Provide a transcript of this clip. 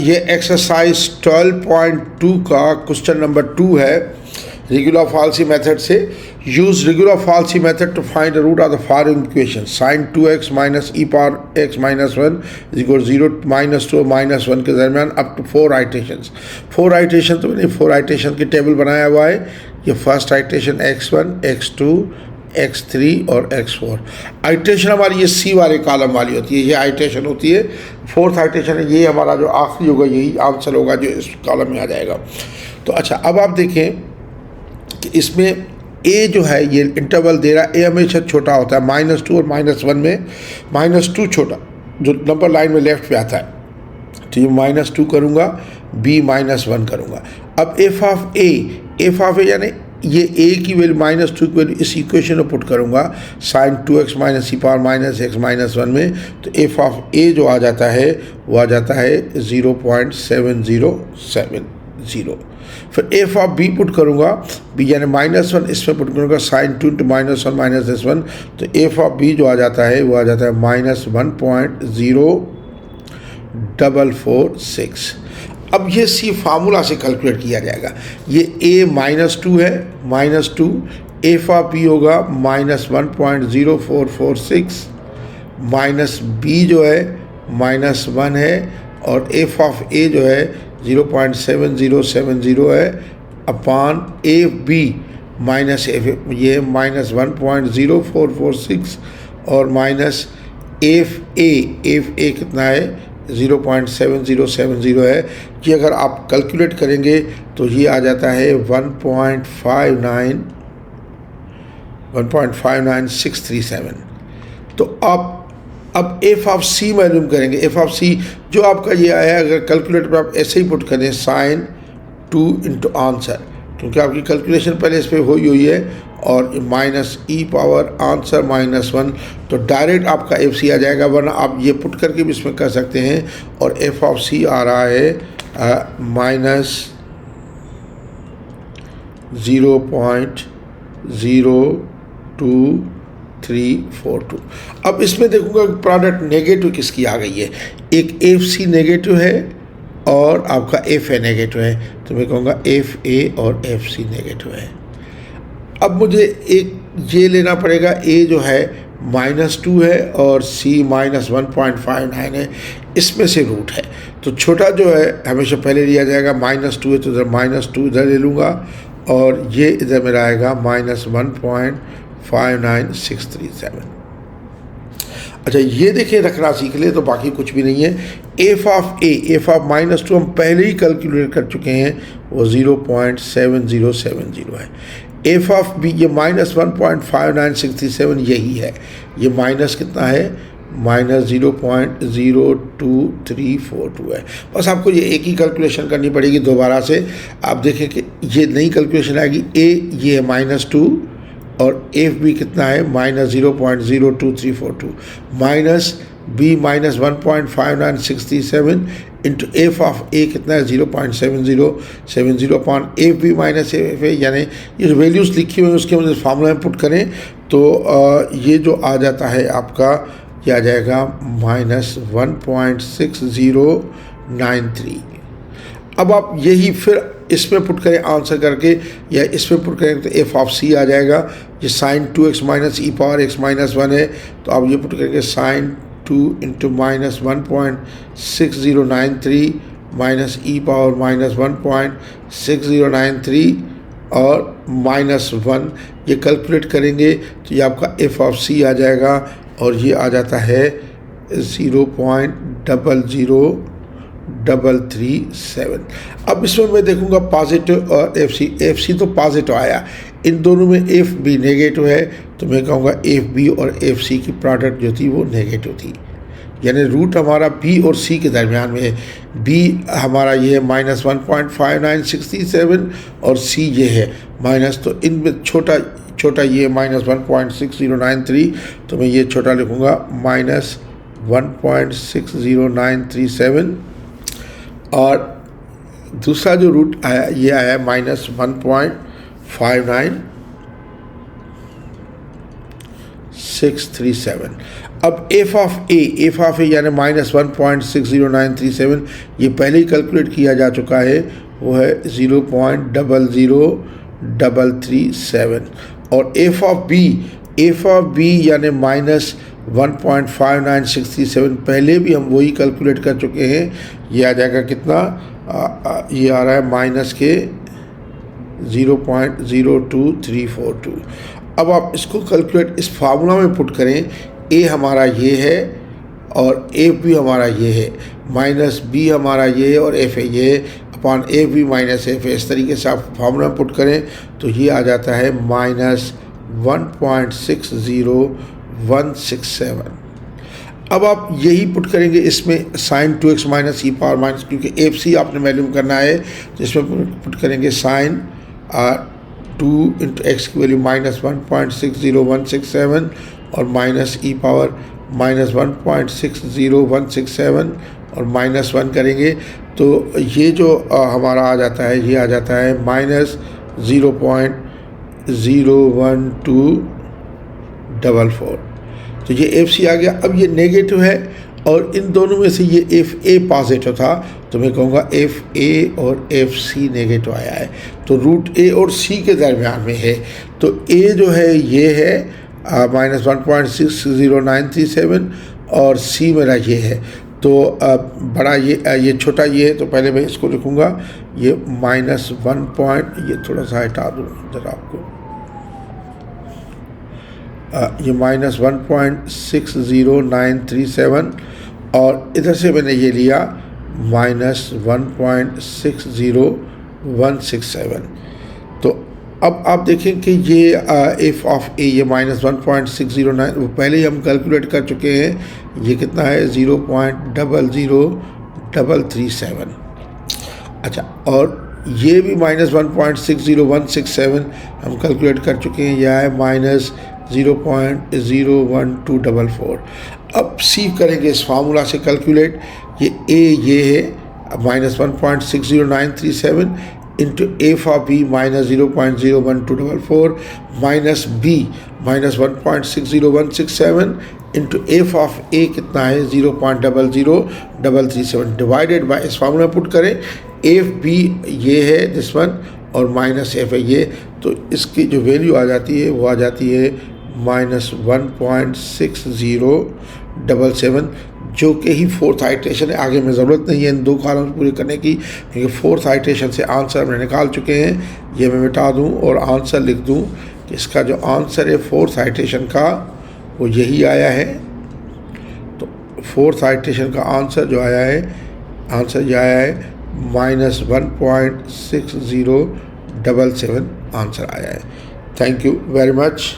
ये एक्सरसाइज 12.2 का question number 2 है रेगुलर फाल्सी मेथड से। Use regular falsi method to find the root of the following equation. sin 2x minus E power x minus 1 equal 0 -2 -1 के दरमियान up to 4 iterations. 4 iteration तो मैंने 4 iteration की table बनाया हुआ है। ये first iteration x1 x2 x3 और x4। आइट्रेशन हमारी ये सी वाले कॉलम वाली होती है, ये आइट्रेशन होती है। फोर्थ आइट्रेशन है, ये हमारा जो आखिरी होगा यही आंसर होगा जो इस कॉलम में आ जाएगा। तो अच्छा, अब आप देखें कि इसमें ए जो है ये इंटरवल दे रहा है। ए हमेशा छोटा होता है, -2 और -1 में -2 छोटा जो नंबर लाइन में लेफ्ट पे आता है। तो ये -2 करूँगा, बी -1 करूँगा। अब एफ ऑफ ए यानी ये ए की वैल्यू -2 की वैल्यू इस इक्वेशन में पुट करूँगा sin 2x minus E power -x -1 में। तो एफ ऑफ ए जो आ जाता है वो आ जाता है 0.7070। फिर एफ ऑफ बी पुट करूँगा, बी यानी -1 इसमें पुट करूँगा sin 2 × -1 - -1। तो एफ ऑफ बी जो आ जाता है वो आ जाता है -1.0446। अब ये सी फार्मूला से कैलकुलेट किया जाएगा। ये a -2 है, -2 एफ ऑफ बी होगा -1.0446 माइनस बी जो है -1 है और एफ ऑफ ए जो है 0.7070 है upon F B minus F, ये -1.0446 और माइनस एफ ए कितना है 0.7070 है। ये अगर आप कैलकुलेट करेंगे तो ये आ जाता है 1.59637। तो अब एफ ऑफ सी मालूम करेंगे। एफ ऑफ सी जो आपका ये आया, अगर कैलकुलेटर पर आप ऐसे ही पुट करें sin 2 × आंसर, क्योंकि आपकी कैलकुलेशन पहले इस पर हुई है और -e पावर आंसर -1, तो डायरेक्ट आपका एफ सी आ जाएगा। वरना आप ये पुट करके भी इसमें कर सकते हैं। और एफ ऑफ सी आ रहा है -0.02342। अब इसमें देखूंगा प्रोडक्ट नेगेटिव किसकी आ गई है। एक एफ सी नेगेटिव है और आपका एफ ए नेगेटिव है, तो मैं कहूँगा एफ ए और एफ सी नेगेटिव है। अब मुझे एक ये लेना पड़ेगा, ए जो है -2 है और सी -1.59 है, इसमें से रूट है। तो छोटा जो है हमेशा पहले लिया जाएगा, -2 है तो इधर -2 इधर ले लूँगा और ये इधर मेरा आएगा -1.59637। अच्छा, ये देखिए रखना सीख ले तो बाकी कुछ भी नहीं है। एफ ऑफ -2 हम पहले ही कैलकुलेट कर चुके हैं, वो 0.7070 है। एफ ऑफ बी ये -1.59637 यही है। ये माइनस कितना है, -0.02342 है। बस आपको ये एक ही कैलकुलेशन करनी पड़ेगी दोबारा से। आप देखें कि ये नई कैलकुलेशन आएगी। ए ये है -2 और एफ बी कितना है -0.02342 minus B -1.5967 into F of A कितना है 0.7070 upon F B minus F A, यानी ये वैल्यूज़ लिखी हुई है उसके मुझे फार्मूला में पुट करें तो ये जो आ जाता है आपका ये आ जाएगा -1.6093। अब आप यही फिर इसमें पुट करें आंसर करके या इसमें पुट करें तो एफ ऑफ सी आ जाएगा। ये sin 2x minus E power x -1 है, तो आप ये पुट करेंगे sin 2 × -1.6093 माइनस ई पावर -1.6093 और -1, ये कैलकुलेट करेंगे तो ये आपका एफ ऑफ सी आ जाएगा और ये आ जाता है 0.00337। अब इसमें मैं देखूंगा पॉजिटिव और एफ सी तो पॉजिटिव आया, इन दोनों में एफ बी नेगेटिव है, तो मैं कहूँगा एफ बी और एफ सी की प्रोडक्ट जो थी वो नेगेटिव थी। यानी रूट हमारा बी और सी के दरमियान में है। बी हमारा ये है -1.5967 और सी ये है माइनस, तो इनमें छोटा ये -1.6093, तो मैं ये छोटा लिखूँगा -1.60937 और दूसरा जो रूट आया ये आया -1.5967। 637। अब एफ ऑफ ए यानी -1.60937 ये पहले ही कैलकुलेट किया जा चुका है, वो है 0.00337। और एफ ऑफ बी यानी -1.59637 पहले भी हम वही कैलकुलेट कर चुके हैं। ये आ जाएगा कितना, ये आ रहा है माइनस के 0.02342। अब आप इसको कैलकुलेट इस फार्मूला में पुट करें, ए हमारा ये है और एफ भी हमारा ये है, माइनस बी हमारा ये है और एफ है ये upon F B minus F है। इस तरीके से आप फार्मूला में पुट करें तो ये आ जाता है -1.60167। अब आप यही पुट करेंगे इसमें sign 2x minus E power minus, क्योंकि एफ सी आपने वैल्यूम करना है तो इसमें पुट करेंगे साइन 2 इंटू एक्स की वैल्यू -1.60167 और माइनस ई पावर -1.60167 और -1 करेंगे तो ये जो हमारा आ जाता है, ये आ जाता है -0.01244। तो ये एफ सी आ गया। अब ये नेगेटिव है और इन दोनों में से ये एफ ए पॉजिटिव था, तो मैं कहूँगा एफ ए और एफ सी नेगेटिव आया है, तो रूट ए और सी के दरमियान में है। तो ए जो है ये है -1.60937 और सी मेरा ये है। तो बड़ा ये छोटा ये है, तो पहले मैं इसको लिखूँगा ये -1. ये थोड़ा सा हटा दूँ जरा आपको, ये -1.60937 और इधर से मैंने ये लिया -1.60167। तो अब आप देखें कि ये एफ ऑफ ए ये -1.609 वो पहले ही हम कैलकुलेट कर चुके हैं, ये कितना है 0.00337। अच्छा, और ये भी -1.60167 हम कैलकुलेट कर चुके हैं, यह है -0.01244। अब सी करेंगे इस फार्मूला से कैलकुलेट, ये ए ये है -1.60937 into F of B -0.01244 minus B -1.60167 into F of A कितना है 0.00337 डिवाइडेड बाय, इस फार्मूला पुट करें एफ बी ये है दिस वन और माइनस एफ है ये, तो इसकी जो वैल्यू आ जाती है वो आ जाती है -1.6077, जो कि ही फोर्थ आइट्रेशन है। आगे में ज़रूरत नहीं है इन दो कॉलम्स पूरे करने की, क्योंकि फोर्थ आइट्रेशन से आंसर हमने निकाल चुके हैं। ये मैं मिटा दूं और आंसर लिख दूं कि इसका जो आंसर है फोर्थ आइट्रेशन का वो यही आया है। तो फोर्थ आइट्रेशन का आंसर जो आया है, आंसर ये आया है -1.6077 आंसर आया है। Thank you very much.